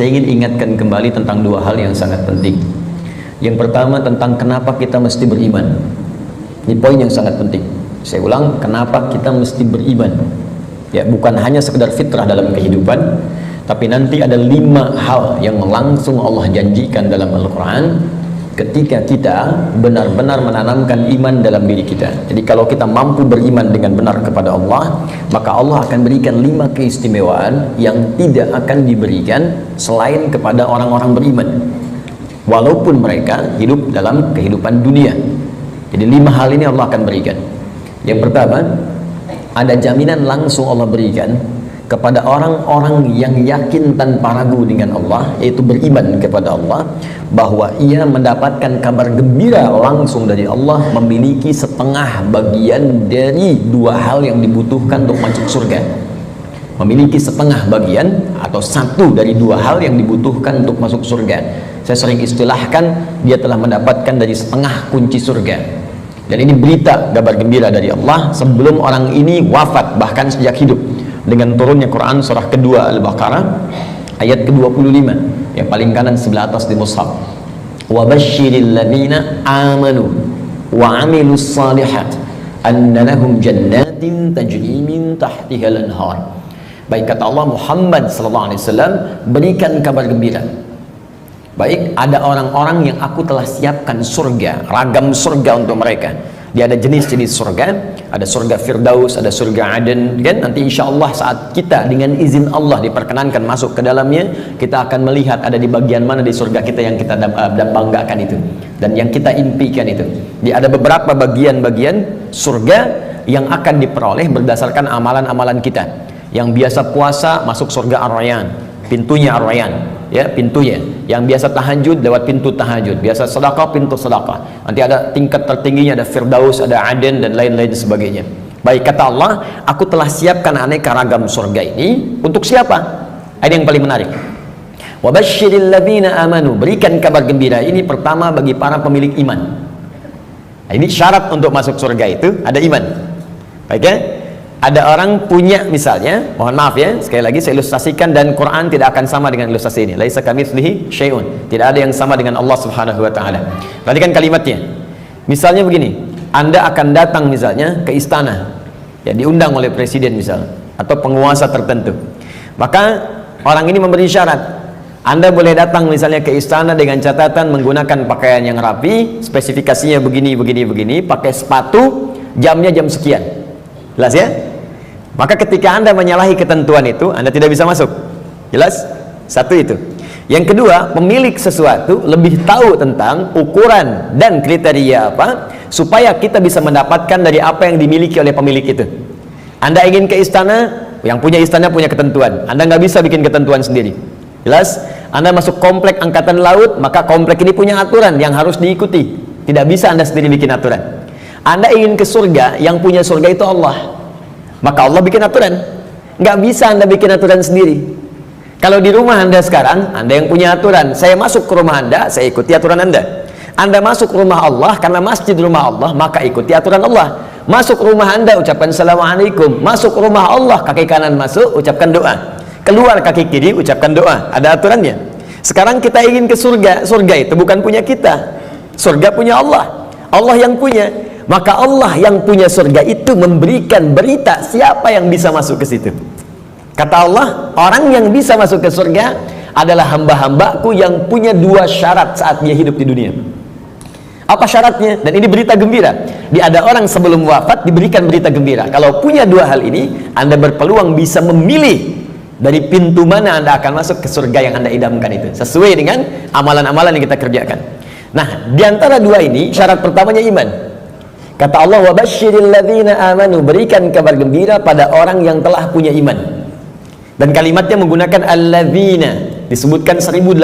saya ingin ingatkan kembali tentang dua hal yang sangat penting. Yang pertama tentang kenapa kita mesti beriman. Ini poin yang sangat penting. Saya ulang, kenapa kita mesti beriman. Ya, bukan hanya sekedar fitrah dalam kehidupan, tapi nanti ada 5 hal yang langsung Allah janjikan dalam Al-Quran ketika kita benar-benar menanamkan iman dalam diri kita. Jadi kalau kita mampu beriman dengan benar kepada Allah, maka Allah akan berikan 5 keistimewaan yang tidak akan diberikan selain kepada orang-orang beriman, walaupun mereka hidup dalam kehidupan dunia. Jadi 5 hal ini Allah akan berikan. Yang pertama, ada jaminan langsung Allah berikan kepada orang-orang yang yakin tanpa ragu dengan Allah, yaitu beriman kepada Allah, bahwa ia mendapatkan kabar gembira langsung dari Allah, memiliki setengah bagian dari 2 hal yang dibutuhkan untuk masuk surga. Memiliki setengah bagian atau 1 dari 2 hal yang dibutuhkan untuk masuk surga. Saya sering istilahkan, dia telah mendapatkan dari setengah kunci surga. Dan ini berita kabar gembira dari Allah sebelum orang ini wafat, bahkan sejak hidup, dengan turunnya Quran surah kedua Al-Baqarah ayat ke-25 yang paling kanan sebelah atas di mushaf. Wa basyiril ladzina amanu wa 'amilus shalihat anna lahum jannatin tajri min tahtiha al-anhar. Baik, kata Allah, Muhammad sallallahu alaihi wasallam, berikan kabar gembira. Baik, ada orang-orang yang aku telah siapkan surga, ragam surga untuk mereka. Dia ada jenis-jenis surga, ada surga Firdaus, ada surga Aden, kan? Nanti insya Allah saat kita dengan izin Allah diperkenankan masuk ke dalamnya, kita akan melihat ada di bagian mana di surga kita yang kita banggakan itu, dan yang kita impikan itu. Dia ada beberapa bagian-bagian surga yang akan diperoleh berdasarkan amalan-amalan kita. Yang biasa puasa masuk surga Ar-Rayyan, pintunya Ar-Rayyan. Ya, pintunya. Yang biasa tahajud lewat pintu tahajud, biasa sedekah pintu sedekah. Nanti ada tingkat tertingginya, ada Firdaus, ada Aden, dan lain-lain sebagainya. Baik, kata Allah, aku telah siapkan aneka ragam surga ini untuk siapa? Ada yang paling menarik. Wa basyiril ladzina amanu, berikan kabar gembira ini pertama bagi para pemilik iman. Nah, ini syarat untuk masuk surga itu ada iman. Baik ya? Ada orang punya, misalnya, mohon maaf ya, sekali lagi saya ilustrasikan, dan Quran tidak akan sama dengan ilustrasi ini. Laisa kamitslihi syai'un, tidak ada yang sama dengan Allah Subhanahu wa taala. Perhatikan kalimatnya. Misalnya begini, Anda akan datang misalnya ke istana, ya, diundang oleh presiden misalnya, atau penguasa tertentu. Maka orang ini memberi syarat. Anda boleh datang misalnya ke istana dengan catatan menggunakan pakaian yang rapi, spesifikasinya begini, pakai sepatu, jamnya jam sekian. Jelas ya? Maka ketika Anda menyalahi ketentuan itu, Anda tidak bisa masuk. Jelas? Satu itu. Yang kedua, pemilik sesuatu lebih tahu tentang ukuran dan kriteria apa, supaya kita bisa mendapatkan dari apa yang dimiliki oleh pemilik itu. Anda ingin ke istana, yang punya istana punya ketentuan. Anda nggak bisa bikin ketentuan sendiri. Jelas? Anda masuk komplek angkatan laut, maka komplek ini punya aturan yang harus diikuti. Tidak bisa Anda sendiri bikin aturan. Anda ingin ke surga, yang punya surga itu Allah, maka Allah bikin aturan. Nggak bisa Anda bikin aturan sendiri. Kalau di rumah Anda sekarang, Anda yang punya aturan. Saya masuk ke rumah Anda, saya ikuti aturan Anda. Anda masuk ke rumah Allah, karena masjid rumah Allah, maka ikuti aturan Allah. Masuk ke rumah Anda, ucapkan Assalamualaikum. Masuk ke rumah Allah, kaki kanan masuk, ucapkan doa. Keluar kaki kiri, ucapkan doa. Ada aturannya. Sekarang kita ingin ke surga. Surga itu bukan punya kita. Surga punya Allah. Allah yang punya. Maka Allah yang punya surga itu memberikan berita siapa yang bisa masuk ke situ. Kata Allah, orang yang bisa masuk ke surga adalah hamba-hambaku yang punya 2 syarat saat dia hidup di dunia. Apa syaratnya? Dan ini berita gembira. Ada orang sebelum wafat diberikan berita gembira. Kalau punya 2 hal ini, Anda berpeluang bisa memilih dari pintu mana Anda akan masuk ke surga yang Anda idamkan itu, sesuai dengan amalan-amalan yang kita kerjakan. Nah, di antara 2 ini, syarat pertamanya iman. Kata Allah, wa basyiril ladzina amanu, berikan kabar gembira pada orang yang telah punya iman. Dan kalimatnya menggunakan alladzina, disebutkan 1080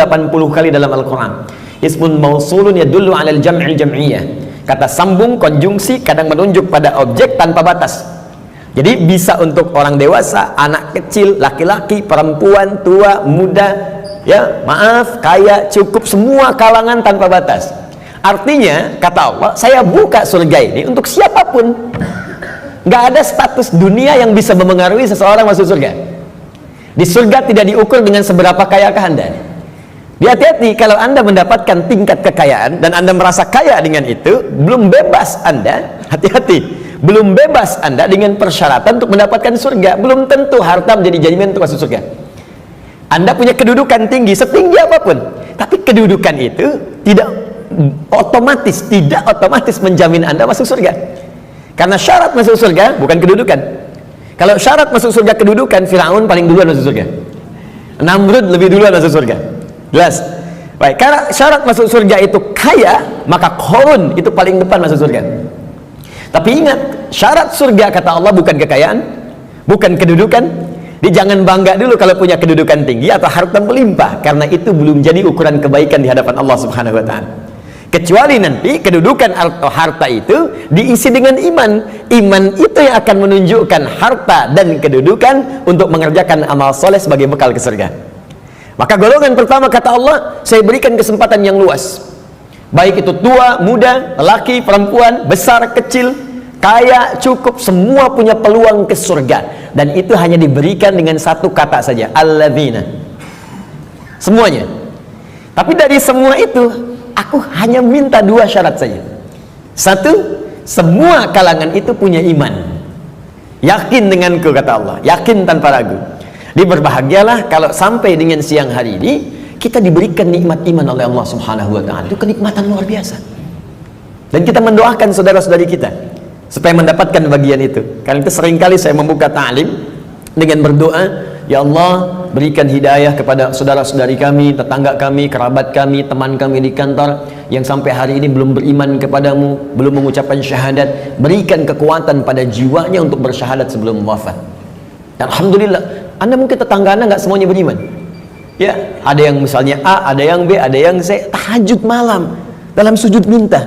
kali dalam Al-Quran. Ismun mausulun yadullu alal jam'il jam'iyah. Kata sambung, konjungsi, kadang menunjuk pada objek tanpa batas. Jadi bisa untuk orang dewasa, anak kecil, laki-laki, perempuan, tua, muda, ya, maaf, kaya, cukup, semua kalangan tanpa batas. Artinya, kata Allah, saya buka surga ini untuk siapapun. Nggak ada status dunia yang bisa memengaruhi seseorang masuk surga. Di surga tidak diukur dengan seberapa kayakah Anda. Hati-hati kalau Anda mendapatkan tingkat kekayaan dan Anda merasa kaya dengan itu, belum bebas Anda, hati-hati, belum bebas Anda dengan persyaratan untuk mendapatkan surga. Belum tentu harta menjadi jaminan untuk masuk surga. Anda punya kedudukan tinggi, setinggi apapun, tapi kedudukan itu tidak otomatis menjamin Anda masuk surga. Karena syarat masuk surga bukan kedudukan. Kalau syarat masuk surga kedudukan, Firaun paling duluan masuk surga, Namrud lebih duluan masuk surga. Jelas? Baik, karena syarat masuk surga itu kaya, maka Qarun itu paling depan masuk surga. Tapi ingat, syarat surga kata Allah bukan kekayaan, bukan kedudukan. Jangan bangga dulu kalau punya kedudukan tinggi atau harta melimpah, karena itu belum jadi ukuran kebaikan di hadapan Allah Subhanahu wa taala. Kecuali nanti kedudukan atau harta itu diisi dengan iman. Iman itu yang akan menunjukkan harta dan kedudukan untuk mengerjakan amal soleh sebagai bekal ke surga. Maka golongan pertama kata Allah, saya berikan kesempatan yang luas. Baik itu tua, muda, laki, perempuan, besar, kecil, kaya, cukup, semua punya peluang ke surga. Dan itu hanya diberikan dengan satu kata saja, alladzina. Semuanya. Tapi dari semua itu, aku hanya minta dua syarat saja. Satu, semua kalangan itu punya iman. Yakin denganku kata Allah, yakin tanpa ragu. Berbahagialah kalau sampai dengan siang hari ini kita diberikan nikmat iman oleh Allah Subhanahu wa taala. Itu kenikmatan luar biasa. Dan kita mendoakan saudara-saudari kita supaya mendapatkan bagian itu. Karena itu seringkali saya membuka ta'lim dengan berdoa, ya Allah, berikan hidayah kepada saudara-saudari kami, tetangga kami, kerabat kami, teman kami di kantor yang sampai hari ini belum beriman kepadamu, belum mengucapkan syahadat. Berikan kekuatan pada jiwanya untuk bersyahadat sebelum wafat. Dan alhamdulillah, Anda mungkin tetangga Anda nggak semuanya beriman. Ya, ada yang misalnya A, ada yang B, ada yang C, tahajud malam dalam sujud minta.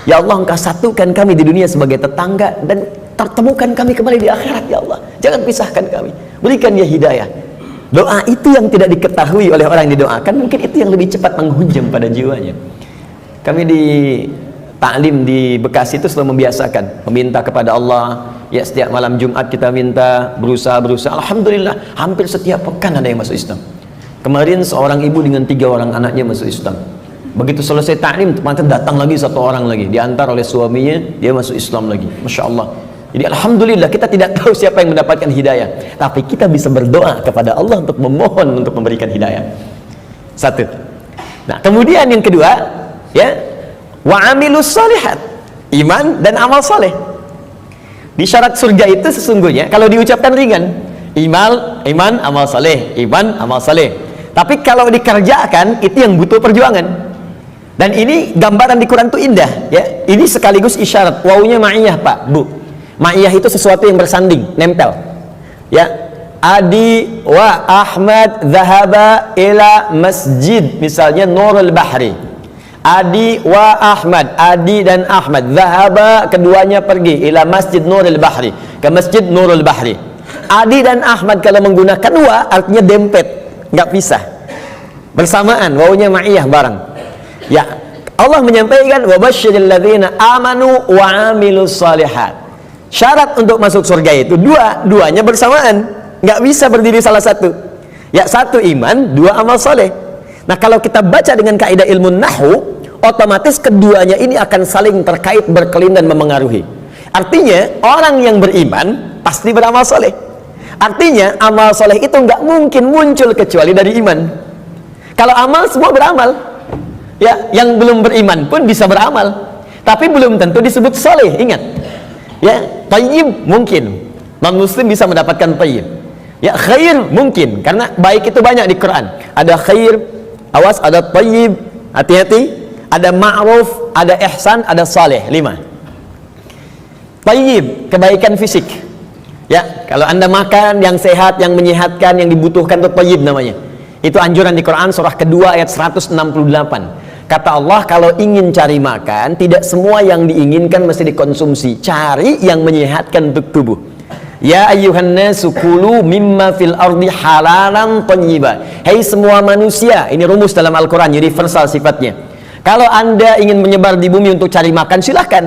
Ya Allah, Engkau satukan kami di dunia sebagai tetangga dan pertemukan kami kembali di akhirat ya Allah. Jangan pisahkan kami. Berikan dia hidayah. Doa itu yang tidak diketahui oleh orang yang didoakan, mungkin itu yang lebih cepat menghujam pada jiwanya. Kami di Ta'lim di Bekasi itu selalu membiasakan meminta kepada Allah. Ya, setiap malam Jumat kita minta, berusaha. Alhamdulillah, hampir setiap pekan ada yang masuk Islam. Kemarin seorang ibu dengan 3 orang anaknya masuk Islam. Begitu selesai ta'lim, datang lagi 1 orang lagi, diantar oleh suaminya, dia masuk Islam lagi. Masya Allah. Jadi alhamdulillah, kita tidak tahu siapa yang mendapatkan hidayah, tapi kita bisa berdoa kepada Allah untuk memohon untuk memberikan hidayah. Satu. Nah, kemudian yang kedua, ya, wa amilus shalihat, iman dan amal saleh. Di syarat surga itu sesungguhnya kalau diucapkan ringan, iman, amal saleh, iman, amal saleh. Tapi kalau dikerjakan itu yang butuh perjuangan. Dan ini gambaran di Quran itu indah, ya. Ini sekaligus isyarat. Wawunya ma'iyah, Pak, Bu. Ma'iyah itu sesuatu yang bersanding, nempel. Ya. Adi wa Ahmad zahaba ila masjid, misalnya Nurul Bahri. Adi wa Ahmad, Adi dan Ahmad, zahaba, keduanya pergi ila masjid Nurul Bahri, ke masjid Nurul Bahri. Adi dan Ahmad kalau menggunakan wa artinya dempet, nggak pisah, bersamaan, wawunya ma'iyah bareng. Ya, Allah menyampaikan wa basyiril ladzina amanu wa amilus shalihat. Syarat untuk masuk surga itu duanya bersamaan, nggak bisa berdiri salah satu. Ya, satu iman, 2 amal soleh. Nah, kalau kita baca dengan kaidah ilmu nahwu, otomatis keduanya ini akan saling terkait, berkelin dan memengaruhi. Artinya orang yang beriman pasti beramal soleh. Artinya amal soleh itu nggak mungkin muncul kecuali dari iman. Kalau amal semua beramal, ya, yang belum beriman pun bisa beramal, tapi belum tentu disebut soleh. Ingat, ya, tayyib mungkin non muslim bisa mendapatkan tayyib. Ya, khair mungkin, karena baik itu banyak di Quran. Ada khair, awas, ada tayyib, hati-hati. Ada ma'ruf, ada ihsan, ada saleh. 5. Tayyib, kebaikan fisik. Ya, kalau Anda makan yang sehat, yang menyehatkan, yang dibutuhkan, itu tayyib namanya. Itu anjuran di Quran surah kedua ayat 168. Kata Allah, kalau ingin cari makan, tidak semua yang diinginkan mesti dikonsumsi. Cari yang menyehatkan untuk tubuh. Ya ayyuhan nasu kulu mimma fil ardi halalan thayyiba. Hai semua manusia, ini rumus dalam Al-Quran, universal sifatnya. Kalau Anda ingin menyebar di bumi untuk cari makan, silahkan.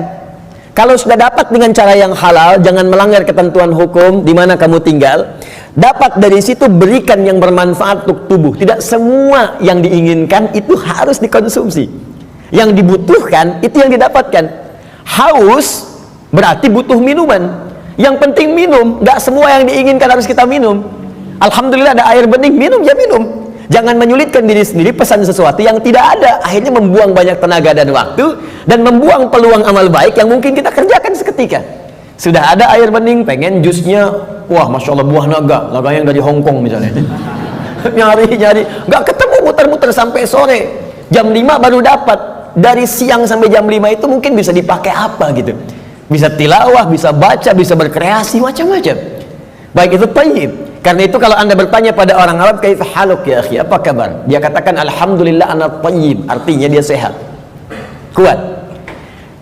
Kalau sudah dapat dengan cara yang halal, jangan melanggar ketentuan hukum di mana kamu tinggal. Dapat dari situ, berikan yang bermanfaat untuk tubuh. Tidak semua yang diinginkan itu harus dikonsumsi. Yang dibutuhkan itu yang didapatkan. Haus berarti butuh minuman. Yang penting minum. Gak semua yang diinginkan harus kita minum. Alhamdulillah ada air bening, minum ya minum. Jangan menyulitkan diri sendiri pesan sesuatu yang tidak ada, akhirnya membuang banyak tenaga dan waktu, dan membuang peluang amal baik yang mungkin kita kerjakan seketika. Sudah ada air bening, pengen jusnya, wah Masya Allah buah naga yang dari Hongkong misalnya. nyari gak ketemu, muter-muter sampai sore, jam 5 baru dapat. Dari siang sampai jam 5 itu mungkin bisa dipakai apa gitu, bisa tilawah, bisa baca, bisa berkreasi, macam-macam. Baik, itu tayyib. Karena itu kalau anda bertanya pada orang Arab, kaifa haluk ya akhi, apa kabar? Dia katakan alhamdulillah ana tayyib, artinya dia sehat, kuat.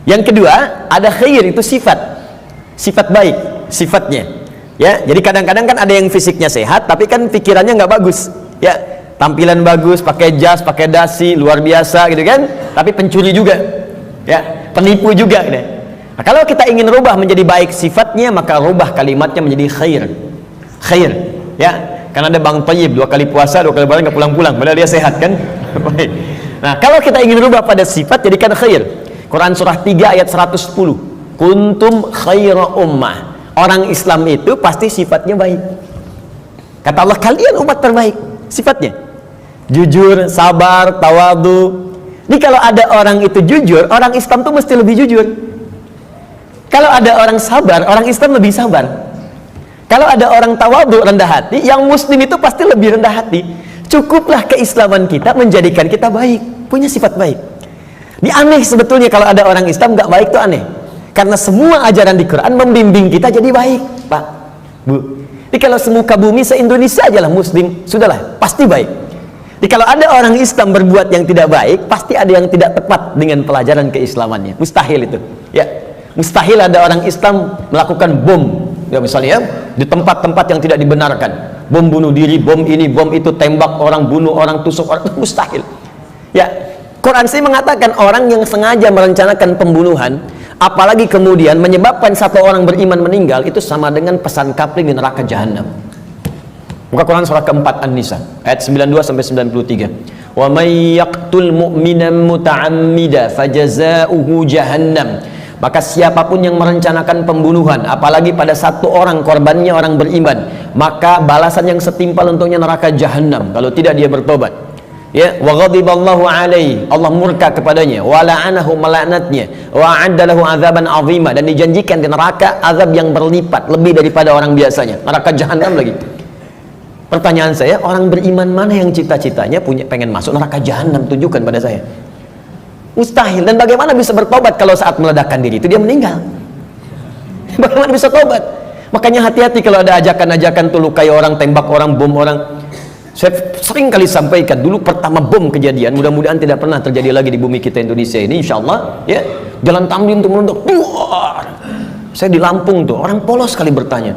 Yang kedua, ada khair, itu sifat baik, sifatnya. Ya, jadi kadang-kadang kan ada yang fisiknya sehat tapi kan pikirannya nggak bagus. Ya, tampilan bagus, pakai jas, pakai dasi, luar biasa gitu kan, tapi pencuri juga. Ya, penipu juga gitu. Nah, kalau kita ingin rubah menjadi baik sifatnya, maka rubah kalimatnya menjadi khair, ya, karena ada Bang Tayyib 2 kali puasa 2 kali lebaran nggak pulang-pulang, padahal dia sehat kan. Baik. Nah, kalau kita ingin rubah pada sifat, jadikan khair. Quran surah 3 ayat 110, kuntum khaira ummah. Orang Islam itu pasti sifatnya baik. Kata Allah, kalian umat terbaik. Sifatnya jujur, sabar, tawadu. Jadi kalau ada orang itu jujur, orang Islam tuh mesti lebih jujur. Kalau ada orang sabar, orang Islam lebih sabar. Kalau ada orang tawadu, rendah hati, yang muslim itu pasti lebih rendah hati. Cukuplah keislaman kita menjadikan kita baik, punya sifat baik. Ini aneh sebetulnya kalau ada orang Islam nggak baik, itu aneh. Karena semua ajaran di Quran membimbing kita jadi baik, Pak, Bu. Jadi kalau semuka bumi se-Indonesia aja lah muslim, sudahlah, pasti baik. Jadi kalau ada orang Islam berbuat yang tidak baik, pasti ada yang tidak tepat dengan pelajaran keislamannya. Mustahil itu, ya. Mustahil ada orang Islam melakukan bom, ya misalnya, di tempat-tempat yang tidak dibenarkan, bom bunuh diri, bom ini, bom itu, tembak orang, bunuh orang, tusuk orang, itu mustahil. Ya, Quran sih mengatakan orang yang sengaja merencanakan pembunuhan, apalagi kemudian menyebabkan satu orang beriman meninggal, itu sama dengan pesan kapling di neraka jahanam. Buka Quran surah keempat An-Nisa ayat 92 sampai 93. Wa may yaqtul mu'minan muta'ammida fajaza'uhu jahannam. Maka siapapun yang merencanakan pembunuhan, apalagi pada satu orang, korbannya orang beriman, maka balasan yang setimpal untuknya neraka jahanam kalau tidak dia bertobat. Ya, wa ghadiballahu alaihi, Allah murka kepadanya, wa la'anahu, melaknatnya, wa 'adda lahu 'adzaban 'azima, dan dijanjikan di neraka azab yang berlipat lebih daripada orang biasanya, neraka jahanam lagi. Pertanyaan saya, orang beriman mana yang cita-citanya pengen masuk neraka jahanam? Tunjukkan pada saya. Mustahil. Dan bagaimana bisa bertobat kalau saat meledakkan diri itu dia meninggal? Bagaimana bisa tobat? Makanya hati-hati kalau ada ajakan-ajakan tuh lukai orang, tembak orang, bom orang. Saya sering kali sampaikan, dulu pertama bom kejadian, mudah-mudahan tidak pernah terjadi lagi di bumi kita Indonesia ini, insya Allah, ya, Jalan Tamrin tuh meluntuk. Saya di Lampung tuh, orang polos sekali bertanya,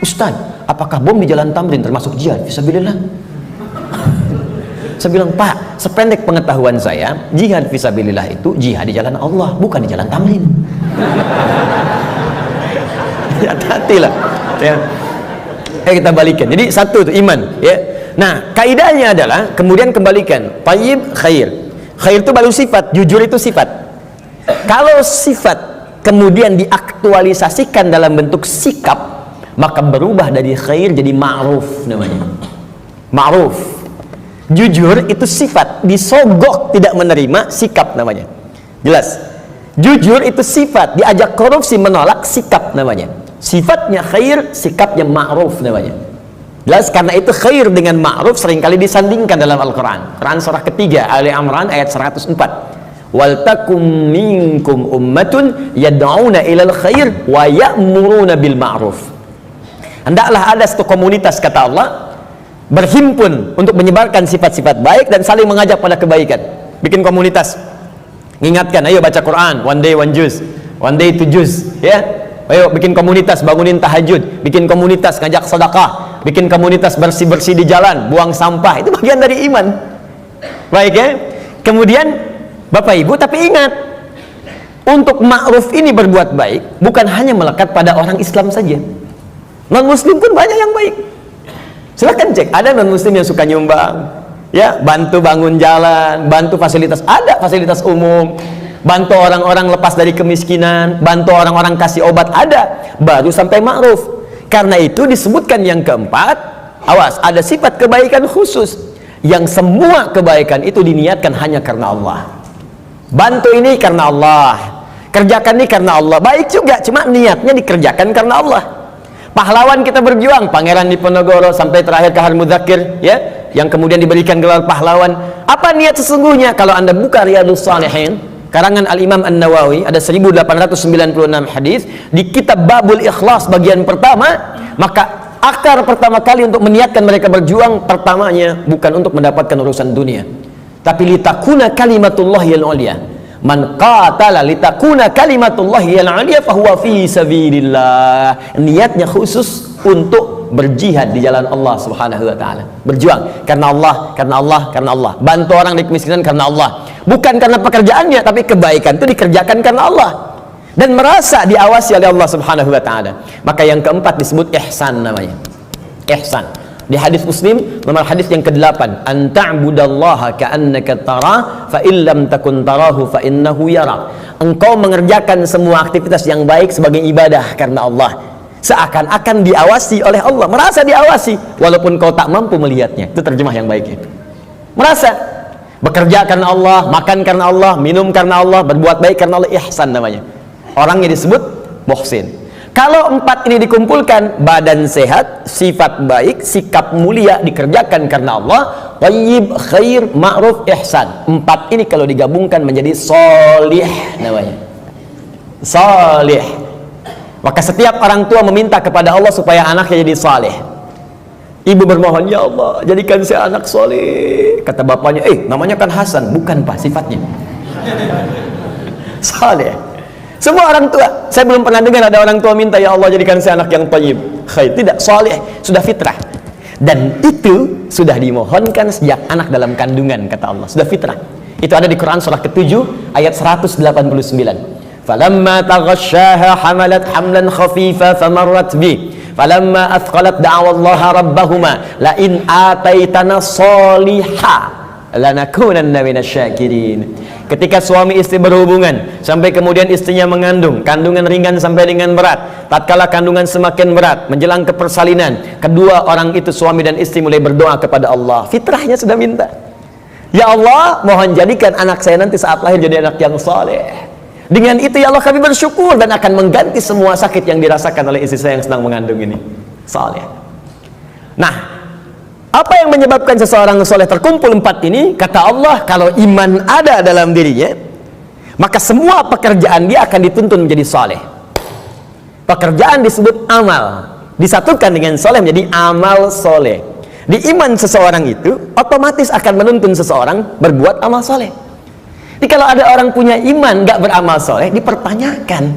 Ustaz, apakah bom di Jalan Tamrin termasuk jihad? Fisabilillah. Saya bilang, Pak, sependek pengetahuan saya, jihad fisabilillah itu jihad di jalan Allah, bukan di Jalan Tamrin. Hati-hatilah, ya. Kita balikan. Jadi satu itu iman, ya. Nah, kaidahnya adalah kemudian kembalikan tayyib, khair. Khair itu baru sifat, jujur itu sifat. Kalau sifat kemudian diaktualisasikan dalam bentuk sikap, maka berubah dari khair jadi ma'ruf namanya. Ma'ruf. Jujur itu sifat, disogok tidak menerima, sikap namanya. Jelas? Jujur itu sifat, diajak korupsi menolak, sikap namanya. Sifatnya khair, sikapnya ma'ruf namanya. Jelas? Karena itu khair dengan ma'ruf seringkali disandingkan dalam Al-Quran. Quran surah ketiga Ali Imran ayat 104. Wal takum minkum ummatun yad'una ilal khair wa ya'muruna bil ma'ruf. Hendaklah ada satu komunitas, kata Allah, berhimpun untuk menyebarkan sifat-sifat baik dan saling mengajak pada kebaikan. Bikin komunitas, mengingatkan, ayo baca Quran, one day one juz, one day two juz, ya. Ayo bikin komunitas, bangunin tahajud, bikin komunitas ngajak sedekah, bikin komunitas bersih-bersih di jalan, buang sampah, itu bagian dari iman. Baik, ya. Kemudian Bapak Ibu, tapi ingat, untuk ma'ruf ini berbuat baik bukan hanya melekat pada orang Islam saja. Non muslim pun banyak yang baik. Silahkan cek, ada non muslim yang suka nyumbang, ya, bantu bangun jalan, bantu fasilitas, ada fasilitas umum, bantu orang-orang lepas dari kemiskinan, bantu orang-orang kasih obat, ada, baru sampai ma'ruf. Karena itu disebutkan yang keempat, awas, ada sifat kebaikan khusus yang semua kebaikan itu diniatkan hanya karena Allah. Bantu ini karena Allah, kerjakan ini karena Allah, baik juga, cuma niatnya dikerjakan karena Allah. Pahlawan kita berjuang, Pangeran Diponegoro sampai terakhir Kahar Mudzakkir, ya, yang kemudian diberikan gelar pahlawan. Apa niat sesungguhnya? Kalau Anda buka Riyadhus Shalihin karangan Al-Imam An-Nawawi, ada 1896 hadis di kitab Babul Ikhlas bagian pertama, maka akar pertama kali untuk meniatkan mereka berjuang, pertamanya bukan untuk mendapatkan urusan dunia, tapi litakuna kalimatullahi al-ulya. Man qatala litakuna kalimatullahi al-ulya fahuwa fi sabilillah. Niatnya khusus untuk berjihad di jalan Allah Subhanahu wa taala. Berjuang karena Allah, karena Allah, karena Allah. Bantu orang di kemiskinan karena Allah. Bukan karena pekerjaannya, tapi kebaikan itu dikerjakan karena Allah dan merasa diawasi oleh Allah Subhanahu wa taala. Maka yang keempat disebut ihsan namanya. Ihsan. Di hadis Muslim nomor hadis yang ke-8, an ta'budallaha ka'annaka tarah fa illam takun tarahu fa innahu yarak. Engkau mengerjakan semua aktivitas yang baik sebagai ibadah karena Allah, seakan-akan diawasi oleh Allah, merasa diawasi walaupun kau tak mampu melihatnya. Itu terjemah yang baik itu. Merasa bekerja karena Allah, makan karena Allah, minum karena Allah, berbuat baik karena Allah, ihsan namanya. Orangnya disebut muhsin. Kalau empat ini dikumpulkan, badan sehat, sifat baik, sikap mulia, dikerjakan karena Allah, thayyib, khair, ma'ruf, ihsan. Empat ini kalau digabungkan menjadi sholih namanya. Sholih. Maka setiap orang tua meminta kepada Allah supaya anaknya jadi saleh. Ibu bermohon, ya Allah, jadikan saya anak soleh. Kata bapaknya, namanya kan Hasan. Bukan pak, sifatnya saleh. Semua orang tua, saya belum pernah dengar ada orang tua minta, ya Allah jadikan saya anak yang thayyib, khair. Tidak, saleh, sudah fitrah. Dan itu sudah dimohonkan sejak anak dalam kandungan, kata Allah, sudah fitrah. Itu ada di Quran surah ke-7 ayat 189. Falamma taghasyaha hamalat hamlan khafifa famarrat bi falamma athqalat da'awallaha rabbahuma la in ataitana salihah lanakunanna minasyakirin. Ketika suami istri berhubungan sampai kemudian istrinya mengandung, kandungan ringan sampai dengan berat, tatkala kandungan semakin berat menjelang ke persalinan, kedua orang itu suami dan istri mulai berdoa kepada Allah. Fitrahnya sudah minta, ya Allah mohon jadikan anak saya nanti saat lahir jadi anak yang saleh. Dengan itu ya Allah kami bersyukur dan akan mengganti semua sakit yang dirasakan oleh istri saya yang sedang mengandung ini. Saleh. Nah, apa yang menyebabkan seseorang soleh? Terkumpul empat ini. Kata Allah, kalau iman ada dalam dirinya, maka semua pekerjaan dia akan dituntun menjadi soleh. Pekerjaan disebut amal, disatukan dengan soleh menjadi amal soleh. Di iman seseorang itu otomatis akan menuntun seseorang berbuat amal soleh. Jadi kalau ada orang punya iman gak beramal soleh, dipertanyakan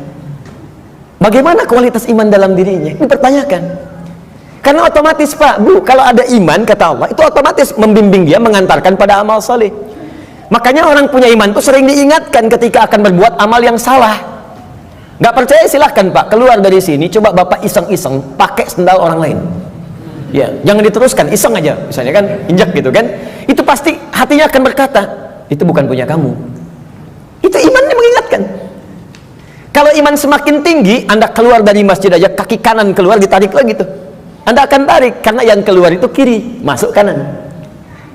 bagaimana kualitas iman dalam dirinya, dipertanyakan. Karena otomatis pak, bu, kalau ada iman, kata Allah, itu otomatis membimbing dia, mengantarkan pada amal soleh. Makanya orang punya iman itu sering diingatkan ketika akan berbuat amal yang salah. Gak percaya silahkan pak, keluar dari sini, coba bapak iseng-iseng pakai sendal orang lain. Ya, jangan diteruskan, iseng aja, misalnya kan, injak gitu kan. Itu pasti hatinya akan berkata, itu bukan punya kamu. Itu imannya mengingatkan. Kalau iman semakin tinggi, Anda keluar dari masjid aja, kaki kanan keluar, ditarik lagi tuh. Anda akan tarik, karena yang keluar itu kiri, masuk kanan.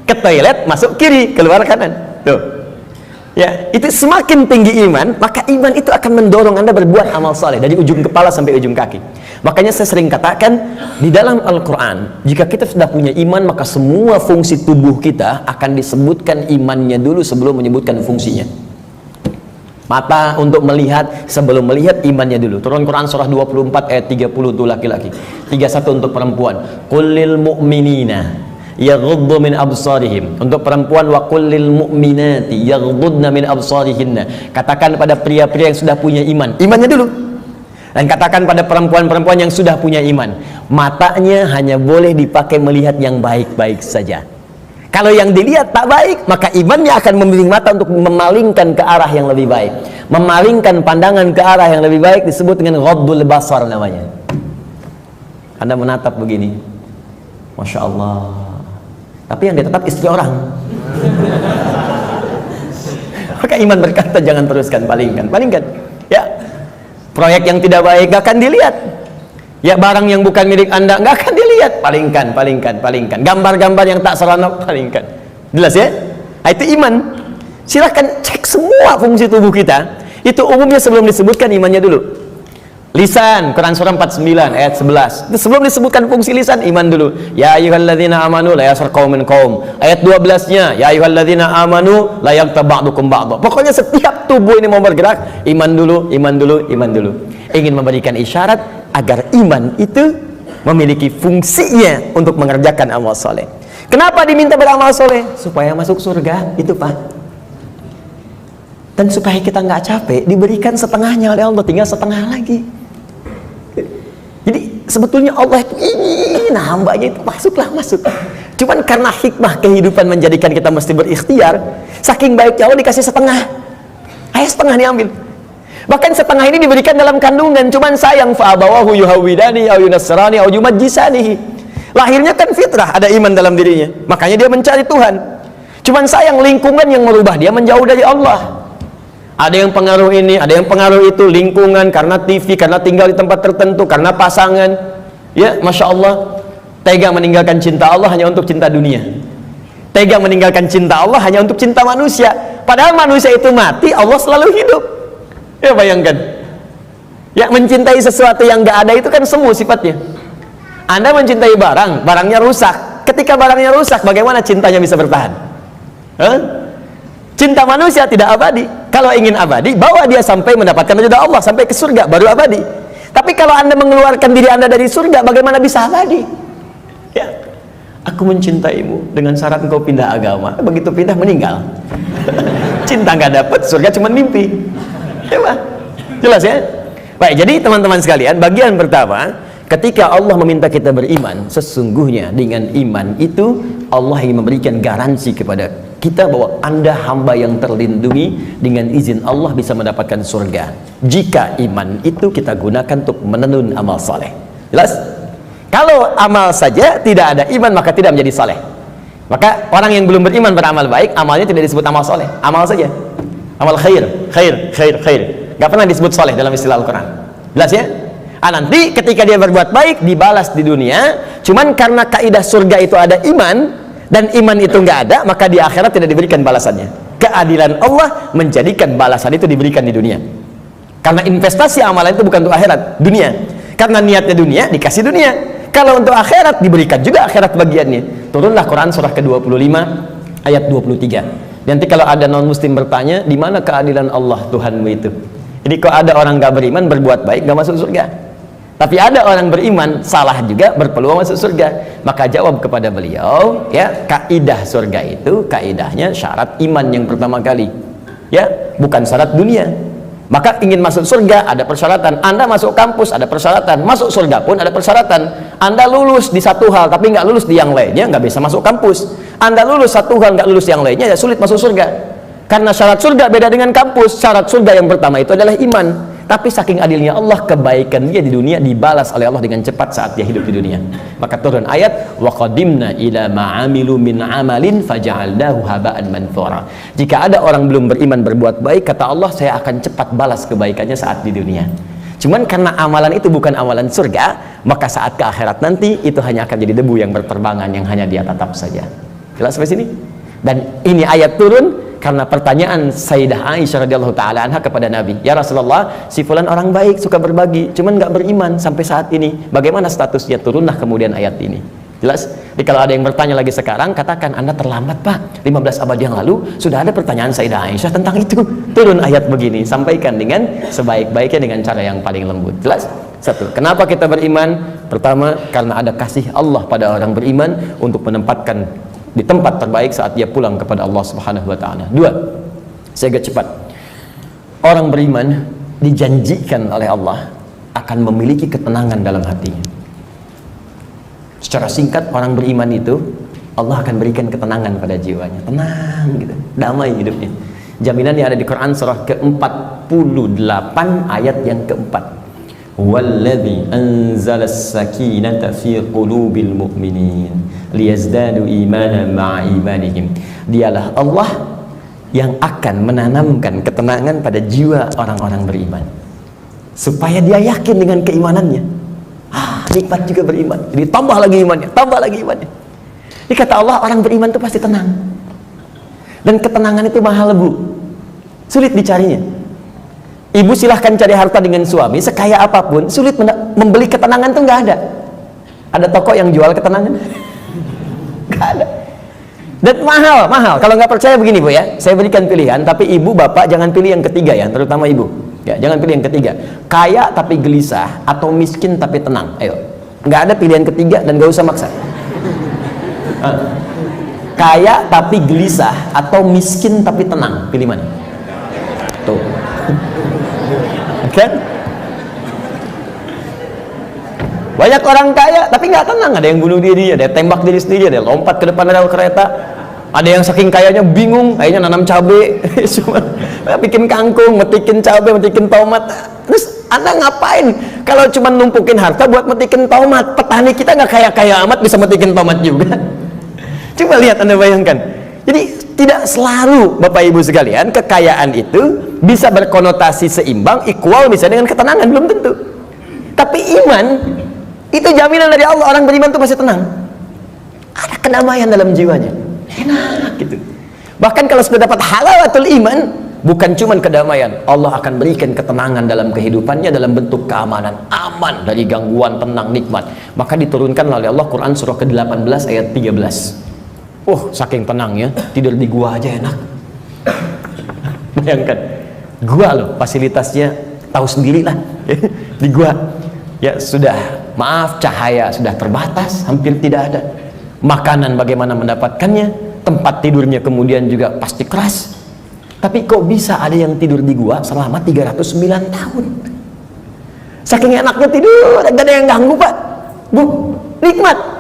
Ke toilet, masuk kiri, keluar kanan. Tuh. Ya, itu semakin tinggi iman, maka iman itu akan mendorong Anda berbuat amal soleh dari ujung kepala sampai ujung kaki. Makanya saya sering katakan di dalam Al-Quran, jika kita sudah punya iman, maka semua fungsi tubuh kita akan disebutkan imannya dulu sebelum menyebutkan fungsinya. Mata untuk melihat, sebelum melihat imannya dulu. Turun Quran surah 24 ayat 30 untuk laki-laki, 31 untuk perempuan. Qulil mu'minina yaghuddu min absarihim. Untuk perempuan, wa qulil mu'minati yaghuddna min absarihinna. Katakan pada pria-pria yang sudah punya iman, imannya dulu. Dan katakan pada perempuan-perempuan yang sudah punya iman, matanya hanya boleh dipakai melihat yang baik-baik saja. Kalau yang dilihat tak baik, maka imannya akan membimbing mata untuk memalingkan ke arah yang lebih baik. Memalingkan pandangan ke arah yang lebih baik disebut dengan ghaddul basar namanya. Anda menatap begini, Masya Allah, tapi yang ditatap istri orang. Maka iman berkata jangan teruskan, palingkan. Ya, proyek yang tidak baik gak akan dilihat. Ya, barang yang bukan milik Anda nggak akan dilihat, palingkan. Gambar-gambar yang tak seronok, palingkan. Jelas ya? Nah, itu iman. Silahkan cek semua fungsi tubuh kita. Itu umumnya sebelum disebutkan imannya dulu. Lisan, Quran surah 49 ayat 11. Itu sebelum disebutkan fungsi lisan, iman dulu. Ya ayyuhalladzina amanu la yaskhar qaumin qaum. Ayat 12-nya, ya ayyuhalladzina amanu la yaghtab ba'dukum ba'dha. Pokoknya setiap tubuh ini mau bergerak, iman dulu. Ingin memberikan isyarat agar iman itu memiliki fungsinya untuk mengerjakan amal soleh. Kenapa diminta beramal soleh? Supaya masuk surga, itu Pak. Dan supaya kita nggak capek, diberikan setengahnya oleh Allah, tinggal setengah lagi. Jadi sebetulnya Allah itu ingin hambanya itu masuk. Cuman karena hikmah kehidupan menjadikan kita mesti berikhtiar, saking baiknya Allah dikasih setengah. Ayo setengah diambil. Bahkan setengah ini diberikan dalam kandungan. Cuman sayang, fa'abawahu yuhawidani au yunassirani au yumajjisani. Lahirnya kan fitrah, ada iman dalam dirinya, makanya dia mencari Tuhan. Cuman sayang, lingkungan yang merubah dia menjauh dari Allah. Ada yang pengaruh ini, ada yang pengaruh itu, lingkungan, karena TV, karena tinggal di tempat tertentu, karena pasangan. Ya, Masya Allah, tega meninggalkan cinta Allah hanya untuk cinta dunia. Tega meninggalkan cinta Allah hanya untuk cinta manusia. Padahal manusia itu mati, Allah selalu hidup. Ya, bayangkan. Ya, mencintai sesuatu yang gak ada itu kan semu sifatnya. Anda mencintai barang, barangnya rusak. Ketika barangnya rusak, bagaimana cintanya bisa bertahan? Cinta manusia tidak abadi. Kalau ingin abadi, bawa dia sampai mendapatkan ridha Allah, sampai ke surga, baru abadi. Tapi kalau Anda mengeluarkan diri Anda dari surga, bagaimana bisa abadi? Ya, aku mencintaimu dengan syarat engkau pindah agama. Begitu pindah, meninggal. Cinta nggak dapat, surga cuma mimpi. Ya, Pak? Jelas ya? Baik, jadi teman-teman sekalian, bagian pertama, ketika Allah meminta kita beriman, sesungguhnya dengan iman itu Allah ingin memberikan garansi kepada kita bahwa Anda hamba yang terlindungi, dengan izin Allah bisa mendapatkan surga jika iman itu kita gunakan untuk menenun amal saleh. Jelas? Kalau amal saja tidak ada iman, maka tidak menjadi saleh. Maka orang yang belum beriman beramal baik, amalnya tidak disebut amal saleh, amal saja, amal khair. Gak pernah disebut saleh dalam istilah Al-Quran. Jelas ya? Nanti ketika dia berbuat baik dibalas di dunia. Cuman karena kaidah surga itu ada iman, dan iman itu nggak ada, maka di akhirat tidak diberikan balasannya. Keadilan Allah menjadikan balasan itu diberikan di dunia. Karena investasi amalan itu bukan untuk akhirat, dunia. Karena niatnya dunia, dikasih dunia. Kalau untuk akhirat, diberikan juga akhirat bagiannya. Turunlah Quran surah ke-25 ayat 23. Nanti kalau ada non muslim bertanya, di mana keadilan Allah Tuhanmu itu? Jadi kalau ada orang nggak beriman berbuat baik nggak masuk surga, tapi ada orang beriman salah juga berpeluang masuk surga. Maka jawab kepada beliau, ya, kaidah surga itu kaidahnya syarat iman yang pertama kali, ya, bukan syarat dunia. Maka ingin masuk surga ada persyaratan. Anda masuk kampus ada persyaratan, masuk surga pun ada persyaratan. Anda lulus di satu hal tapi nggak lulus di yang lainnya, nggak bisa masuk kampus. Anda lulus satu hal nggak lulus yang lainnya, ya sulit masuk surga. Karena syarat surga beda dengan kampus. Syarat surga yang pertama itu adalah iman. Tapi saking adilnya Allah, kebaikan dia di dunia dibalas oleh Allah dengan cepat saat dia hidup di dunia. Maka turun ayat, wa qadimna ila ma'amilu min amalin faja'alnahu haba'an manthura. Jika ada orang belum beriman berbuat baik, kata Allah, saya akan cepat balas kebaikannya saat di dunia. Cuman karena amalan itu bukan amalan surga, maka saat ke akhirat nanti itu hanya akan jadi debu yang berterbangan, yang hanya dia tatap saja. Jelas sampai sini? Dan ini ayat turun karena pertanyaan Sayyidah Aisyah radhiyallahu taala anha kepada Nabi, ya Rasulullah, si fulan orang baik, suka berbagi, cuman nggak beriman sampai saat ini, bagaimana statusnya? Turunlah kemudian ayat ini. Jelas? Jadi kalau ada yang bertanya lagi sekarang, katakan Anda terlambat Pak, 15 abad yang lalu sudah ada pertanyaan Sayyidah Aisyah tentang itu. Turun ayat begini, sampaikan dengan sebaik-baiknya dengan cara yang paling lembut. Jelas? Satu, kenapa kita beriman? Pertama, karena ada kasih Allah pada orang beriman untuk menempatkan di tempat terbaik saat dia pulang kepada Allah Subhanahu wa taala. Dua, saya agak cepat. Orang beriman dijanjikan oleh Allah akan memiliki ketenangan dalam hatinya. Secara singkat, orang beriman itu Allah akan berikan ketenangan pada jiwanya, tenang gitu, damai hidupnya. Jaminan yang ada di Quran surah ke-48 ayat yang keempat. Walladzi anzalas sakinata fi qulubil mu'minin liyazdadu imanan ma'a imanihim. Dialah Allah yang akan menanamkan ketenangan pada jiwa orang-orang beriman supaya dia yakin dengan keimanannya. Nikmat juga beriman, jadi tambah lagi imannya, tambah lagi imannya. Jadi kata Allah, orang beriman itu pasti tenang. Dan ketenangan itu mahal, Bu, sulit dicarinya. Ibu silahkan cari harta dengan suami sekaya apapun, sulit membeli ketenangan itu nggak ada. Ada toko yang jual ketenangan? Nggak ada. Dan mahal. Kalau nggak percaya begini, Bu, ya, saya berikan pilihan, tapi ibu bapak jangan pilih yang ketiga ya, terutama ibu. Ya, jangan pilih yang ketiga. Kaya tapi gelisah atau miskin tapi tenang. Ayo, nggak ada pilihan ketiga dan nggak usah maksa. Kaya tapi gelisah atau miskin tapi tenang, pilih mana? Tuh. Kan? Banyak orang kaya tapi nggak tenang, ada yang bunuh diri, ada yang tembak diri sendiri, ada yang lompat ke depan rel kereta, ada yang saking kayanya bingung, kayaknya nanam cabai, cuma bikin kangkung, metikin cabai, metikin tomat. Terus Anda ngapain kalau cuma numpukin harta buat metikin tomat? Petani kita nggak kaya-kaya amat bisa metikin tomat juga. Coba lihat, Anda bayangkan. Jadi tidak selalu Bapak Ibu sekalian kekayaan itu bisa berkonotasi seimbang, equal misalnya dengan ketenangan, belum tentu. Tapi iman itu jaminan dari Allah, orang beriman itu pasti tenang. Ada kedamaian dalam jiwanya, enak gitu. Bahkan kalau sudah dapat halawatul iman, bukan cuma kedamaian, Allah akan berikan ketenangan dalam kehidupannya dalam bentuk keamanan, aman dari gangguan, tenang, nikmat. Maka diturunkan oleh Allah Quran surah ke-18 ayat 13. Saking tenangnya, tidur di gua aja enak. Bayangkan, gua loh, fasilitasnya tahu sendirilah. Di gua ya sudah, maaf, cahaya sudah terbatas, hampir tidak ada. Makanan bagaimana mendapatkannya, tempat tidurnya kemudian juga pasti keras. Tapi kok bisa ada yang tidur di gua selama 309 tahun? Saking enaknya tidur, gak ada yang ganggu, Pak. Bu, nikmat.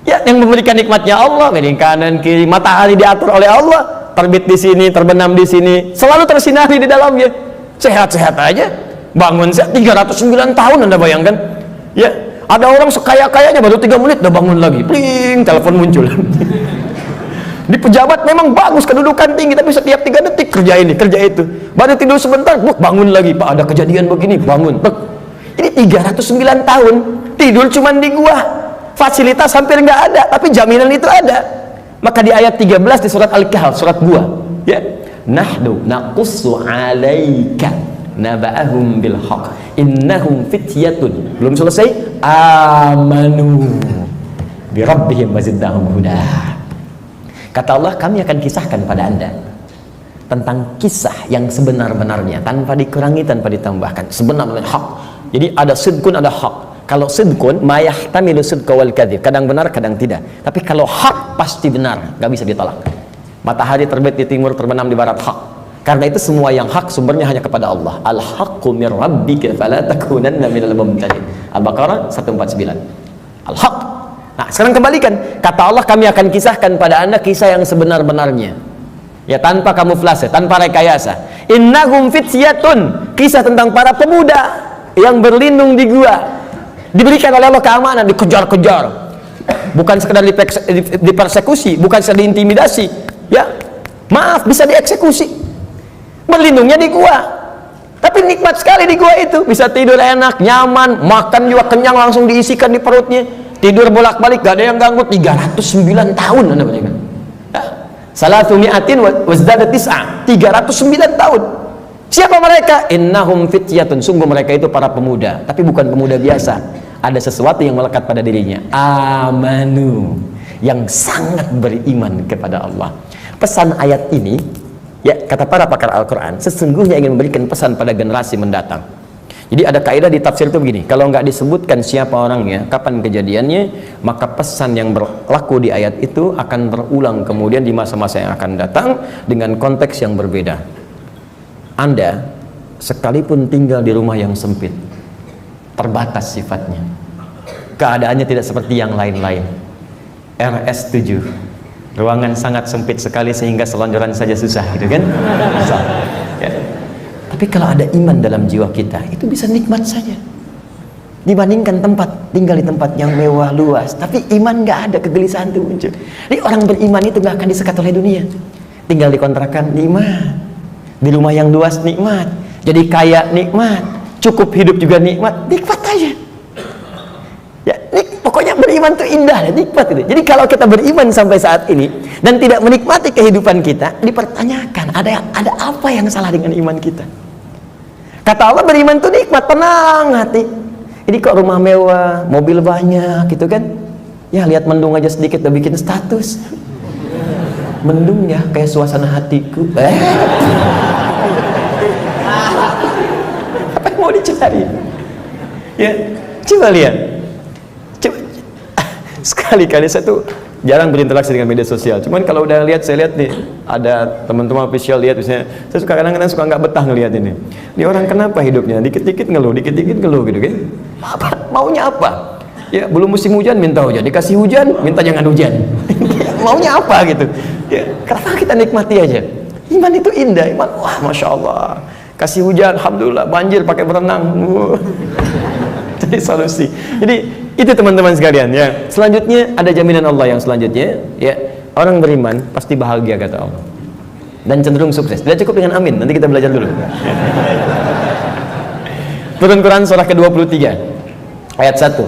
Ya, yang memberikan nikmatnya Allah, dari kanan kiri, matahari diatur oleh Allah, terbit di sini, terbenam di sini, selalu tersinari di dalamnya. Sehat-sehat aja, bangun 309 tahun, Anda bayangkan. Ya, ada orang sekaya-kayanya baru 3 menit udah bangun lagi, pling, telepon muncul. Di pejabat memang bagus, kedudukan tinggi, tapi setiap 3 detik kerja ini, kerja itu. Baru tidur sebentar, bangun lagi, Pak, ada kejadian begini, bangun. Ini 309 tahun tidur cuman di gua. Fasilitas hampir nggak ada, tapi jaminan itu ada. Maka di ayat 13 di surat Al-Kahf, surat gua, ya, nahnu naqussu 'alaika naba'ahum bil haqq innahum fityatun, belum selesai, amanu bi rabbihim wazidnahum huda. Kata Allah, kami akan kisahkan pada Anda tentang kisah yang sebenar-benarnya, tanpa dikurangi, tanpa ditambahkan, sebenar-benar hak. Jadi ada sidqun, ada hak. Kalau sidqun, mayahtamilu sidqa wal kadzib, kadang benar, kadang tidak. Tapi kalau hak pasti benar, nggak bisa ditolak. Matahari terbit di timur, terbenam di barat, hak. Karena itu semua yang hak sumbernya hanya kepada Allah. Al-haqqu mir rabbika fala takunanna minal mumtarin. Al-Baqarah 149. Al-haq. Nah, sekarang kembalikan. Kata Allah, kami akan kisahkan pada Anda kisah yang sebenar-benarnya. Ya, tanpa kamuflase, tanpa rekayasa. Innahum fityatun, kisah tentang para pemuda yang berlindung di gua. Diberikan oleh Allah keamanan, dikejar-kejar, bukan sekedar dipersekusi, bukan sekedar diintimidasi, ya, maaf, bisa dieksekusi. Berlindungnya di gua, tapi nikmat sekali di gua itu, bisa tidur enak, nyaman, makan juga kenyang, langsung diisikan di perutnya, tidur bolak-balik, gak ada yang ganggu. 309 tahun, Anda bayangkan. Salatu mi'atin wazdada tis'a, 309 tahun. Siapa mereka? Innahum fityatun, sungguh mereka itu para pemuda, tapi bukan pemuda biasa. Ada sesuatu yang melekat pada dirinya, amanu, yang sangat beriman kepada Allah. Pesan ayat ini, ya, kata para pakar Al-Quran, sesungguhnya ingin memberikan pesan pada generasi mendatang. Jadi ada kaidah di tafsir itu begini, kalau nggak disebutkan siapa orangnya, kapan kejadiannya, maka pesan yang berlaku di ayat itu akan berulang kemudian di masa-masa yang akan datang dengan konteks yang berbeda. Anda sekalipun tinggal di rumah yang sempit, terbatas sifatnya, keadaannya tidak seperti yang lain-lain, RS7, ruangan sangat sempit sekali sehingga selonjoran saja susah, gitu kan? Susah. Ya. Tapi kalau ada iman dalam jiwa kita, itu bisa nikmat saja. Dibandingkan tinggal di tempat yang mewah luas, tapi iman nggak ada, kegelisahan itu muncul. Jadi orang beriman itu nggak akan disekat oleh dunia. Tinggal di kontrakan nikmat, di rumah yang luas nikmat, jadi kaya nikmat, cukup hidup juga nikmat aja. Ya, pokoknya beriman itu indah, nikmat itu. Jadi kalau kita beriman sampai saat ini dan tidak menikmati kehidupan kita, dipertanyakan ada apa yang salah dengan iman kita? Kata Allah, beriman itu nikmat, tenang hati. Jadi kok rumah mewah, mobil banyak gitu kan, ya lihat mendung aja sedikit udah bikin status. Mendung ya, kayak suasana hatiku. Apa yang mau dicari? Ya, coba lihat. Sekali-kali saya tuh jarang berinteraksi dengan media sosial. Cuman kalau udah lihat, saya lihat nih, ada teman-teman official lihat misalnya, saya suka kadang-kadang suka nggak betah ngelihat ini. Ini orang kenapa hidupnya? Dikit-dikit ngeluh gitu kan? Maunya apa? Ya belum musim hujan minta hujan, dikasih hujan minta jangan hujan. Maunya apa gitu? Ya kenapa kita nikmati aja? Iman itu indah, iman, wah masya Allah. Kasih hujan, alhamdulillah, banjir pakai berenang. Jadi solusi. Jadi itu teman-teman sekalian ya. Selanjutnya ada jaminan Allah yang selanjutnya ya, orang beriman pasti bahagia kata Allah dan cenderung sukses. Tidak cukup dengan amin, nanti kita belajar dulu. Turun Quran surah ke-23 ayat 1.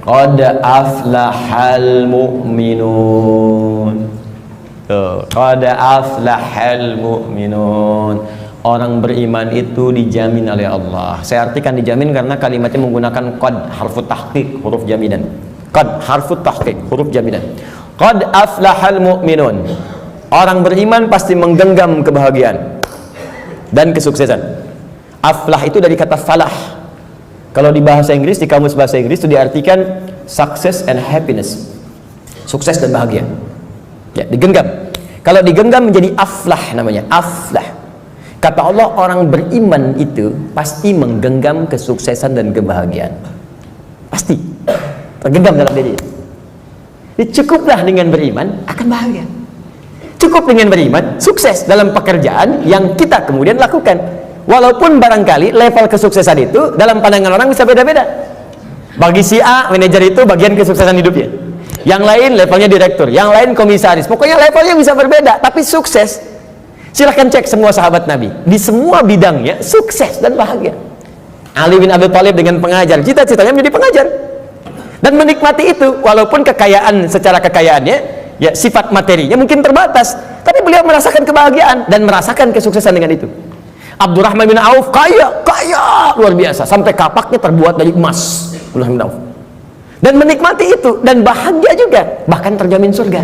Qad aflahal mu'minun. Qad aflahal mu'minun. Orang beriman itu dijamin oleh Allah. Saya artikan dijamin karena kalimatnya menggunakan qad, harfu tahqiq, huruf jaminan. Qad, harfu tahqiq, huruf jaminan. Qad aflahal mu'minun. Orang beriman pasti menggenggam kebahagiaan dan kesuksesan. Aflah itu dari kata falah. Kalau di bahasa Inggris, di kamus bahasa Inggris itu diartikan success and happiness. Sukses dan bahagia. Ya, digenggam. Kalau digenggam menjadi aflah namanya, aflah. Kata Allah, orang beriman itu pasti menggenggam kesuksesan dan kebahagiaan. Pasti tergenggam dalam diri. Jadi cukuplah dengan beriman akan bahagia. Cukup dengan beriman sukses dalam pekerjaan yang kita kemudian lakukan. Walaupun barangkali level kesuksesan itu dalam pandangan orang bisa beda-beda. Bagi si A, manajer itu bagian kesuksesan hidupnya. Yang lain levelnya direktur, yang lain komisaris. Pokoknya levelnya bisa berbeda, tapi sukses. Silahkan cek semua sahabat Nabi, di semua bidangnya sukses dan bahagia. Ali bin Abi Thalib dengan pengajar, cita-citanya menjadi pengajar dan menikmati itu, walaupun kekayaan secara kekayaannya ya sifat materinya mungkin terbatas, tapi beliau merasakan kebahagiaan dan merasakan kesuksesan dengan itu. Abdurrahman bin Auf kaya luar biasa, sampai kapaknya terbuat dari emas. Abdurrahman bin Auf dan menikmati itu dan bahagia juga, bahkan terjamin surga.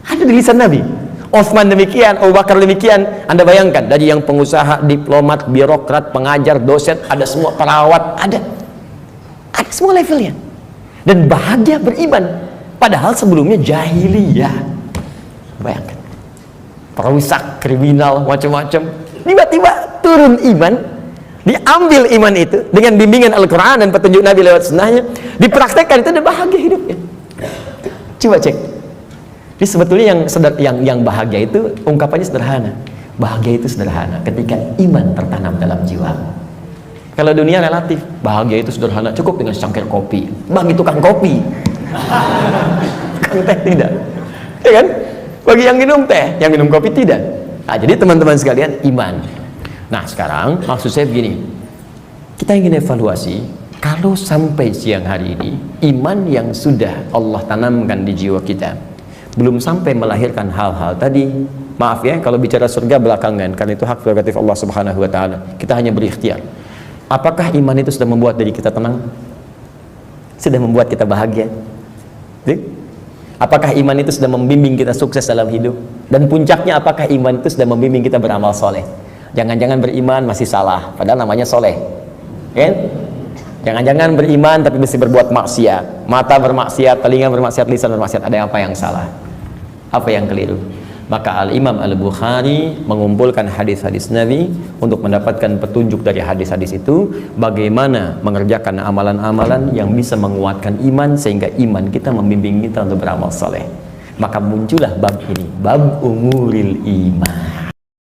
Ada di lisan Nabi. Utsman demikian, Abu Bakar demikian. Anda bayangkan, dari yang pengusaha, diplomat, birokrat, pengajar, dosen, ada semua, perawat, ada semua levelnya dan bahagia beriman, padahal sebelumnya jahiliyah. Bayangkan, perusak, kriminal, macam-macam, tiba-tiba turun iman, diambil iman itu dengan bimbingan Al-Quran dan petunjuk Nabi lewat sunnahnya, dipraktekkan itu, dan bahagia hidupnya. Coba cek. Jadi sebetulnya yang bahagia itu ungkapannya sederhana. Bahagia itu sederhana ketika iman tertanam dalam jiwa. Kalau dunia relatif, bahagia itu sederhana, cukup dengan secangkir kopi. Bagi tukang kopi, tukang teh tidak, ya kan? Bagi yang minum teh, yang minum kopi tidak. Nah, jadi teman-teman sekalian, iman. Nah sekarang maksud saya begini, kita ingin evaluasi. Kalau sampai siang hari ini iman yang sudah Allah tanamkan di jiwa kita belum sampai melahirkan hal-hal tadi, maaf ya kalau bicara surga belakangan, karena itu hak prerogatif Allah Subhanahu wa taala. Kita hanya berikhtiar. Apakah iman itu sudah membuat diri kita tenang? Sudah membuat kita bahagia? Apakah iman itu sudah membimbing kita sukses dalam hidup? Dan puncaknya, apakah iman itu sudah membimbing kita beramal soleh? Jangan-jangan beriman masih salah, padahal namanya soleh, kan? Jangan-jangan beriman tapi mesti berbuat maksiat, mata bermaksiat, telinga bermaksiat, lisan bermaksiat. Ada apa yang salah? Apa yang keliru? Maka Al-Imam Al-Bukhari mengumpulkan hadis-hadis Nabi untuk mendapatkan petunjuk dari hadis-hadis itu, bagaimana mengerjakan amalan-amalan yang bisa menguatkan iman sehingga iman kita membimbing kita untuk beramal saleh. Maka muncullah bab ini, bab umuril iman.